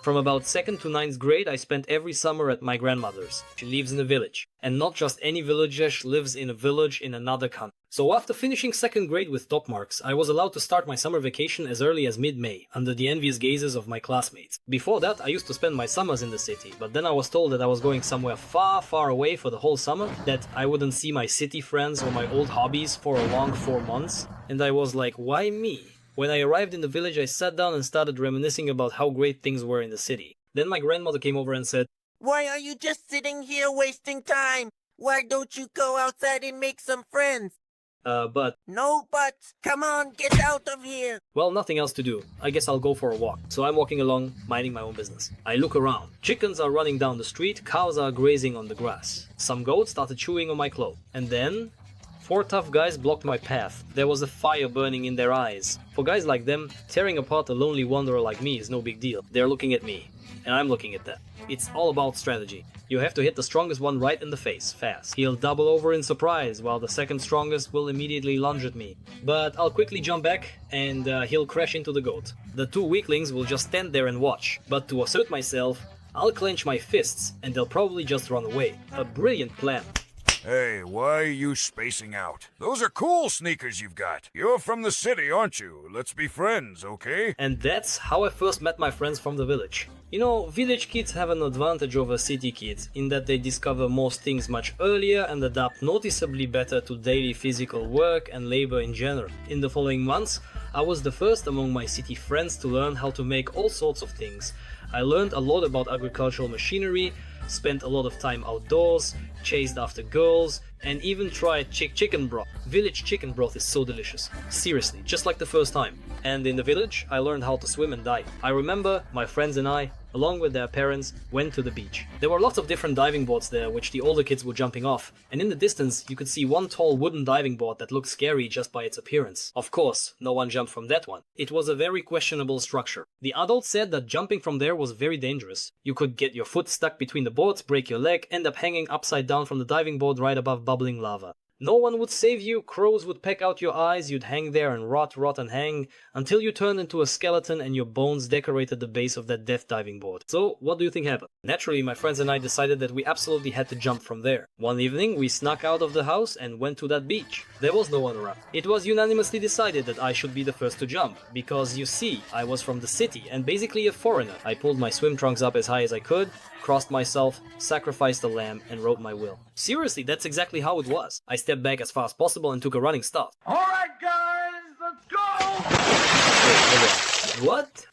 From about 2nd to 9th grade, I spent every summer at my grandmother's. She lives in a village. And not just any village, she lives in a village in another country. So after finishing 2nd grade with top marks, I was allowed to start my summer vacation as early as mid-May, under the envious gazes of my classmates. Before that, I used to spend my summers in the city, but then I was told that I was going somewhere far, far away for the whole summer, that I wouldn't see my city friends or my old hobbies for a long 4 months, and I was like, why me? When I arrived in the village, I sat down and started reminiscing about how great things were in the city. Then my grandmother came over and said, "Why are you just sitting here wasting time? Why don't you go outside and make some friends?" But... No buts! Come on, get out of here! Well, nothing else to do. I guess I'll go for a walk. So I'm walking along, minding my own business. I look around. Chickens are running down the street, cows are grazing on the grass. Some goats started chewing on my clothes. And then... 4 tough guys blocked my path. There was a fire burning in their eyes. For guys like them, tearing apart a lonely wanderer like me is no big deal. They're looking at me, and I'm looking at them. It's all about strategy. You have to hit the strongest one right in the face, fast. He'll double over in surprise, while the second strongest will immediately lunge at me. But I'll quickly jump back, and he'll crash into the goat. The 2 weaklings will just stand there and watch. But to assert myself, I'll clench my fists, and they'll probably just run away. A brilliant plan. Hey, why are you spacing out? Those are cool sneakers you've got. You're from the city, aren't you? Let's be friends, okay? And that's how I first met my friends from the village. You know, village kids have an advantage over city kids in that they discover most things much earlier and adapt noticeably better to daily physical work and labor in general. In the following months, I was the first among my city friends to learn how to make all sorts of things. I learned a lot about agricultural machinery, spent a lot of time outdoors, chased after girls, and even tried chicken broth. Village chicken broth is so delicious. Seriously, just like the first time. And in the village, I learned how to swim and dive. I remember my friends and I, along with their parents, went to the beach. There were lots of different diving boards there, which the older kids were jumping off, and in the distance you could see one tall wooden diving board that looked scary just by its appearance. Of course, no one jumped from that one. It was a very questionable structure. The adults said that jumping from there was very dangerous. You could get your foot stuck between the boards, break your leg, end up hanging upside down from the diving board right above bubbling lava. No one would save you, crows would peck out your eyes, you'd hang there and rot and hang, until you turned into a skeleton and your bones decorated the base of that death diving board. So, what do you think happened? Naturally, my friends and I decided that we absolutely had to jump from there. One evening, we snuck out of the house and went to that beach. There was no one around. It was unanimously decided that I should be the first to jump, because you see, I was from the city and basically a foreigner. I pulled my swim trunks up as high as I could, crossed myself, sacrificed a lamb, and wrote my will. Seriously, that's exactly how it was. I stepped back as far as possible and took a running start. Alright guys, let's go! Wait, hold on. What?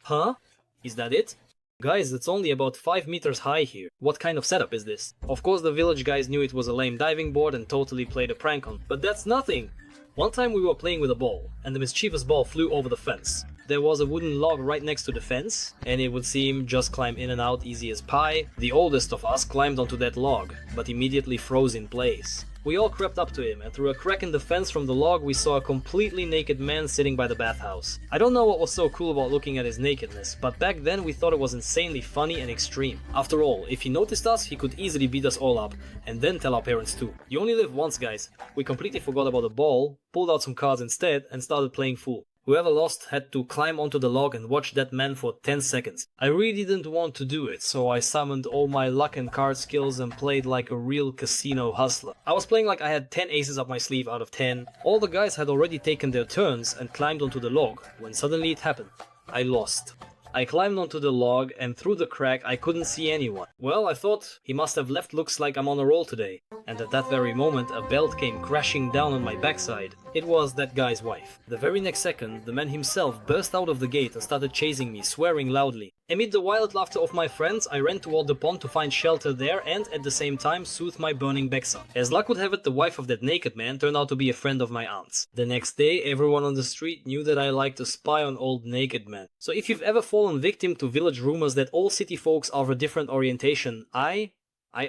Huh? Is that it? Guys, it's only about 5 meters high here. What kind of setup is this? Of course the village guys knew it was a lame diving board and totally played a prank on, but that's nothing! One time we were playing with a ball, and the mischievous ball flew over the fence. There was a wooden log right next to the fence, and it would seem just climb in and out easy as pie. The oldest of us climbed onto that log, but immediately froze in place. We all crept up to him, and through a crack in the fence from the log we saw a completely naked man sitting by the bathhouse. I don't know what was so cool about looking at his nakedness, but back then we thought it was insanely funny and extreme. After all, if he noticed us, he could easily beat us all up, and then tell our parents too. You only live once, guys. We completely forgot about the ball, pulled out some cards instead, and started playing fool. Whoever lost had to climb onto the log and watch that man for 10 seconds. I really didn't want to do it, so I summoned all my luck and card skills and played like a real casino hustler. I was playing like I had 10 aces up my sleeve out of 10. All the guys had already taken their turns and climbed onto the log, when suddenly it happened. I lost. I climbed onto the log, and through the crack I couldn't see anyone. Well, I thought, he must have left, looks like I'm on a roll today. And at that very moment a belt came crashing down on my backside. It was that guy's wife. The very next second, the man himself burst out of the gate and started chasing me, swearing loudly. Amid the wild laughter of my friends, I ran toward the pond to find shelter there and, at the same time, soothe my burning backside. As luck would have it, the wife of that naked man turned out to be a friend of my aunt's. The next day, everyone on the street knew that I liked to spy on old naked men. So if you've ever fallen victim to village rumors that all city folks are of a different orientation, I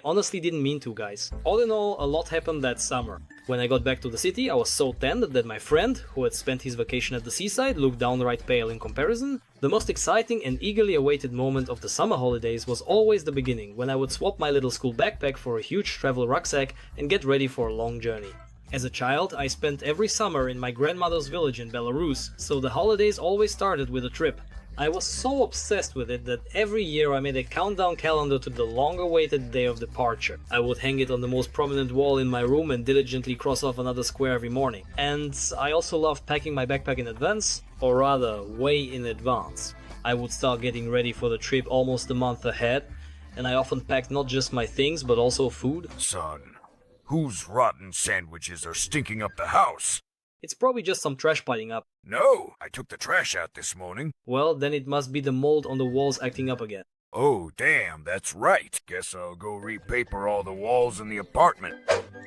honestly didn't mean to, guys. All in all, a lot happened that summer. When I got back to the city, I was so tanned that my friend, who had spent his vacation at the seaside, looked downright pale in comparison. The most exciting and eagerly awaited moment of the summer holidays was always the beginning, when I would swap my little school backpack for a huge travel rucksack and get ready for a long journey. As a child, I spent every summer in my grandmother's village in Belarus, so the holidays always started with a trip. I was so obsessed with it that every year I made a countdown calendar to the long-awaited day of departure. I would hang it on the most prominent wall in my room and diligently cross off another square every morning. And I also loved packing my backpack in advance, or rather, way in advance. I would start getting ready for the trip almost a month ahead, and I often packed not just my things but also food. Son, whose rotten sandwiches are stinking up the house? It's probably just some trash piling up. No, I took the trash out this morning. Well, then it must be the mold on the walls acting up again. Oh, damn, that's right. Guess I'll go repaper all the walls in the apartment.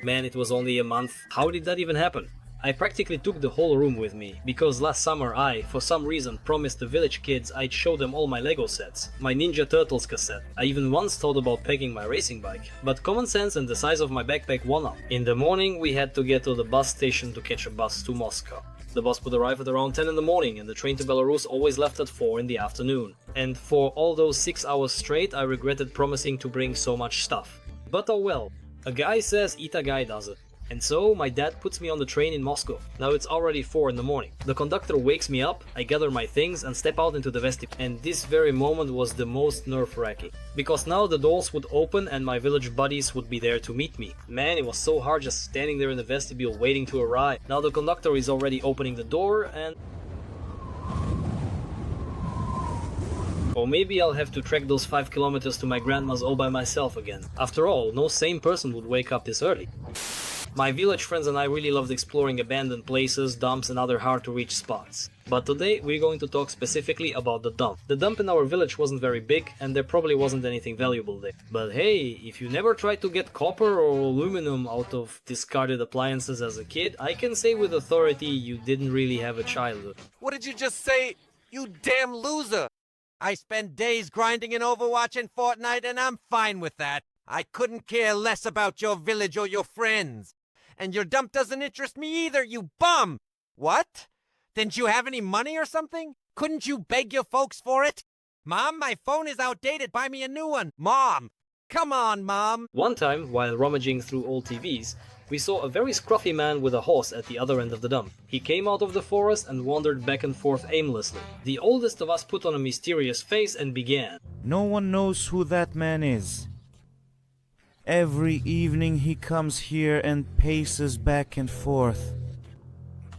Man, it was only a month. How did that even happen? I practically took the whole room with me, because last summer I, for some reason, promised the village kids I'd show them all my Lego sets, my Ninja Turtles cassette. I even once thought about packing my racing bike, but common sense and the size of my backpack won out. In the morning we had to get to the bus station to catch a bus to Moscow. The bus would arrive at around 10 in the morning and the train to Belarus always left at 4 in the afternoon. And for all those 6 hours straight I regretted promising to bring so much stuff. But oh well, a guy says eat a guy does it. And so my dad puts me on the train in Moscow. Now it's already 4 in the morning. The conductor wakes me up, I gather my things and step out into the vestibule. And this very moment was the most nerve-wracking. Because now the doors would open and my village buddies would be there to meet me. Man, it was so hard just standing there in the vestibule waiting to arrive. Now the conductor is already opening the door and... Or maybe I'll have to trek those 5 kilometers to my grandma's all by myself again. After all, no sane person would wake up this early. My village friends and I really loved exploring abandoned places, dumps and other hard to reach spots. But today we're going to talk specifically about the dump. The dump in our village wasn't very big and there probably wasn't anything valuable there. But hey, if you never tried to get copper or aluminum out of discarded appliances as a kid, I can say with authority you didn't really have a childhood. What did you just say, you damn loser? I spend days grinding in Overwatch and Fortnite and I'm fine with that. I couldn't care less about your village or your friends. And your dump doesn't interest me either, you bum! What? Didn't you have any money or something? Couldn't you beg your folks for it? Mom, my phone is outdated, buy me a new one! Mom! Come on, Mom! One time, while rummaging through old TVs, we saw a very scruffy man with a horse at the other end of the dump. He came out of the forest and wandered back and forth aimlessly. The oldest of us put on a mysterious face and began. No one knows who that man is. Every evening he comes here and paces back and forth.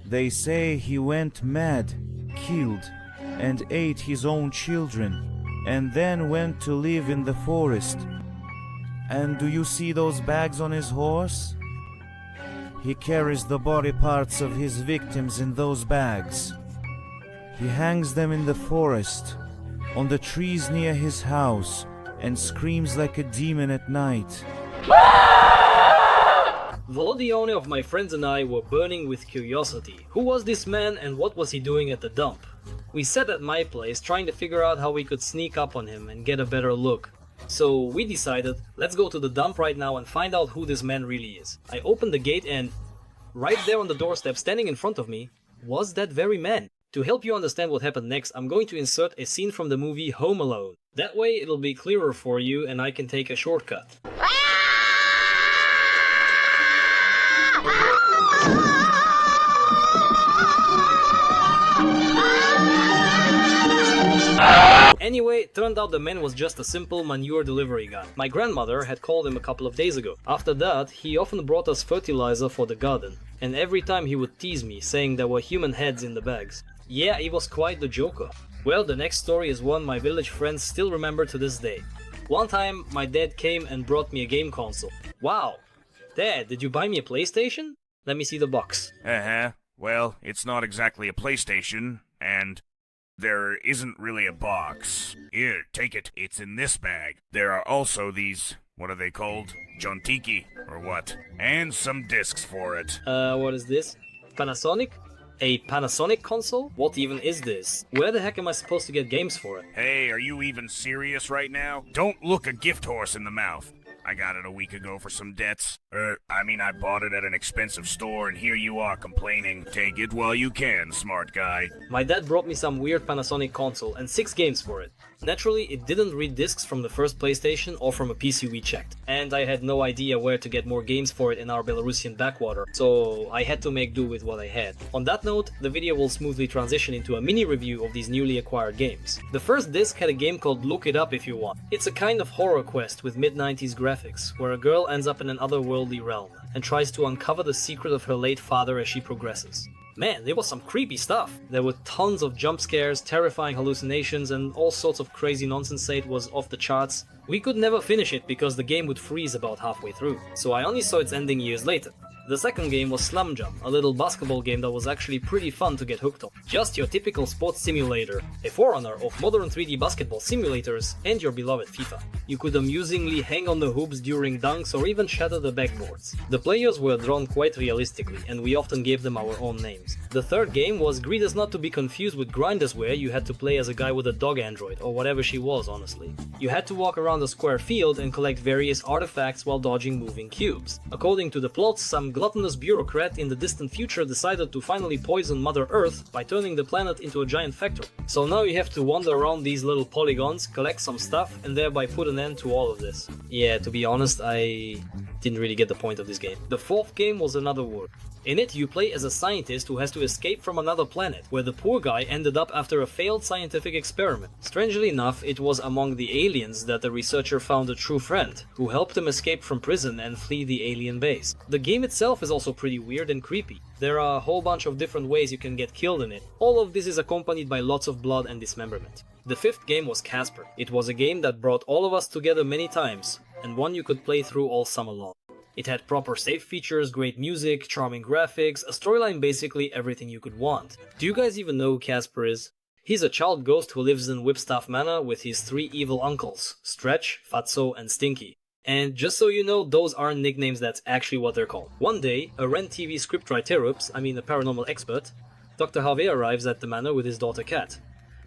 They say he went mad, killed, and ate his own children, and then went to live in the forest. And do you see those bags on his horse? He carries the body parts of his victims in those bags. He hangs them in the forest, on the trees near his house, and screams like a demon at night. Volodione of my friends and I were burning with curiosity. Who was this man and what was he doing at the dump? We sat at my place trying to figure out how we could sneak up on him and get a better look. So we decided, let's go to the dump right now and find out who this man really is. I opened the gate and right there on the doorstep, standing in front of me, was that very man. To help you understand what happened next, I'm going to insert a scene from the movie Home Alone. That way it'll be clearer for you and I can take a shortcut. Anyway, turned out the man was just a simple manure delivery guy. My grandmother had called him a couple of days ago. After that, he often brought us fertilizer for the garden, and every time he would tease me, saying there were human heads in the bags. Yeah, he was quite the joker. Well, the next story is one my village friends still remember to this day. One time, my dad came and brought me a game console. Wow! Dad, did you buy me a PlayStation? Let me see the box. Well, it's not exactly a PlayStation, and there isn't really a box. Here, take it. It's in this bag. There are also these, what are they called? Jontiki, or what? And some discs for it. What is this? Panasonic? A Panasonic console? What even is this? Where the heck am I supposed to get games for it? Hey, are you even serious right now? Don't look a gift horse in the mouth. I got it a week ago for some debts. I bought it at an expensive store, and here you are complaining. Take it while you can, smart guy. My dad brought me some weird Panasonic console and 6 games for it. Naturally, it didn't read discs from the first PlayStation or from a PC we checked, and I had no idea where to get more games for it in our Belarusian backwater, so I had to make do with what I had. On that note, the video will smoothly transition into a mini review of these newly acquired games. The first disc had a game called Look It Up If You Want. It's a kind of horror quest with mid-90s graphics, where a girl ends up in an otherworldly realm and tries to uncover the secret of her late father as she progresses. Man, there was some creepy stuff. There were tons of jump scares, terrifying hallucinations, and all sorts of crazy nonsense. It was off the charts. We could never finish it because the game would freeze about halfway through, so I only saw its ending years later. The second game was Slum Jump, a little basketball game that was actually pretty fun to get hooked on. Just your typical sports simulator, a forerunner of modern 3D basketball simulators and your beloved FIFA. You could amusingly hang on the hoops during dunks or even shatter the backboards. The players were drawn quite realistically, and we often gave them our own names. The third game was Greed Is Not to be confused with Grinders, where you had to play as a guy with a dog android, or whatever she was honestly. You had to walk around a square field and collect various artifacts while dodging moving cubes. According to the plot, some gluttonous bureaucrat in the distant future decided to finally poison Mother Earth by turning the planet into a giant factory. So now you have to wander around these little polygons, collect some stuff, and thereby put an end to all of this. Yeah, to be honest, I didn't really get the point of this game. The fourth game was Another World. In it, you play as a scientist who has to escape from another planet, where the poor guy ended up after a failed scientific experiment. Strangely enough, it was among the aliens that the researcher found a true friend, who helped him escape from prison and flee the alien base. The game itself is also pretty weird and creepy. There are a whole bunch of different ways you can get killed in it. All of this is accompanied by lots of blood and dismemberment. The fifth game was Casper. It was a game that brought all of us together many times, and one you could play through all summer long. It had proper save features, great music, charming graphics, a storyline, basically everything you could want. Do you guys even know who Casper is? He's a child ghost who lives in Whipstaff Manor with his 3 evil uncles, Stretch, Fatso, and Stinky. And just so you know, those aren't nicknames, that's actually what they're called. One day, a Ren TV scriptwriter, a paranormal expert, Dr. Harvey arrives at the manor with his daughter Kat.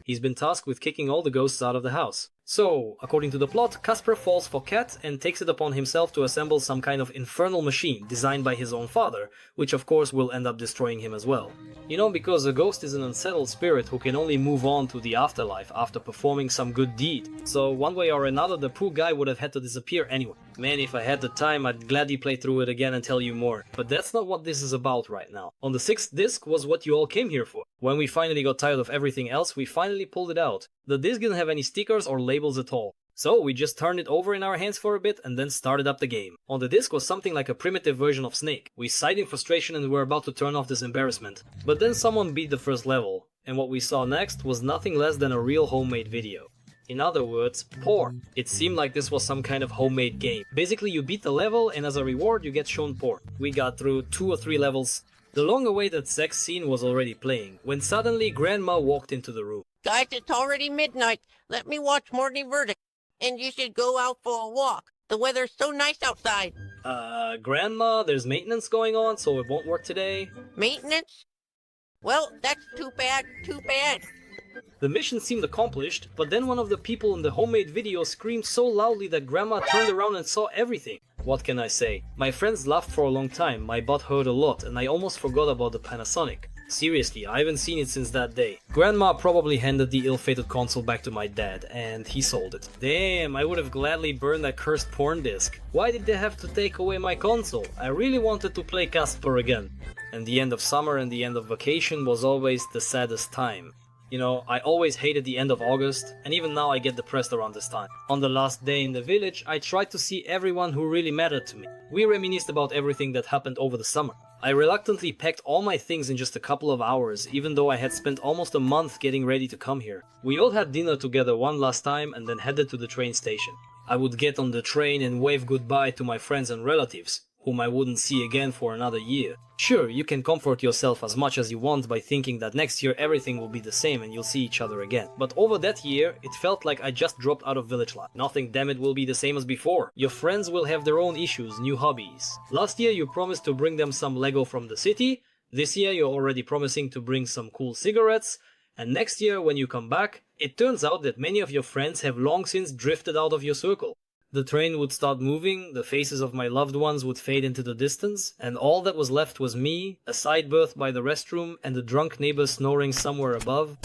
He's been tasked with kicking all the ghosts out of the house. So, according to the plot, Casper falls for Kat and takes it upon himself to assemble some kind of infernal machine designed by his own father, which of course will end up destroying him as well. You know, because a ghost is an unsettled spirit who can only move on to the afterlife after performing some good deed. So one way or another, the poor guy would have had to disappear anyway. Man, if I had the time, I'd gladly play through it again and tell you more. But that's not what this is about right now. On the 6th disc was what you all came here for. When we finally got tired of everything else, we finally pulled it out. The disc didn't have any stickers or labels at all. So we just turned it over in our hands for a bit and then started up the game. On the disc was something like a primitive version of Snake. We sighed in frustration and were about to turn off this embarrassment. But then someone beat the first level, and what we saw next was nothing less than a real homemade video. In other words, porn. It seemed like this was some kind of homemade game. Basically, you beat the level and as a reward you get shown porn. We got through 2 or 3 levels. The long-awaited sex scene was already playing, when suddenly Grandma walked into the room. Guys, it's already midnight. Let me watch Morty Verdict. And you should go out for a walk. The weather's so nice outside. Grandma, there's maintenance going on, so it won't work today. Maintenance? Well, that's too bad, too bad. The mission seemed accomplished, but then one of the people in the homemade video screamed so loudly that Grandma turned around and saw everything. What can I say? My friends laughed for a long time, my butt hurt a lot, and I almost forgot about the Panasonic. Seriously, I haven't seen it since that day. Grandma probably handed the ill-fated console back to my dad, and he sold it. Damn, I would have gladly burned that cursed porn disc. Why did they have to take away my console? I really wanted to play Casper again. And the end of summer and the end of vacation was always the saddest time. You know, I always hated the end of August, and even now I get depressed around this time. On the last day in the village, I tried to see everyone who really mattered to me. We reminisced about everything that happened over the summer. I reluctantly packed all my things in just a couple of hours, even though I had spent almost a month getting ready to come here. We all had dinner together one last time and then headed to the train station. I would get on the train and wave goodbye to my friends and relatives, whom I wouldn't see again for another year. Sure, you can comfort yourself as much as you want by thinking that next year everything will be the same and you'll see each other again. But over that year, it felt like I just dropped out of village life. Nothing, damn it, will be the same as before. Your friends will have their own issues, new hobbies. Last year you promised to bring them some Lego from the city. This year you're already promising to bring some cool cigarettes. And next year when you come back, it turns out that many of your friends have long since drifted out of your circle. The train would start moving, the faces of my loved ones would fade into the distance, and all that was left was me, a side berth by the restroom, and a drunk neighbor snoring somewhere above.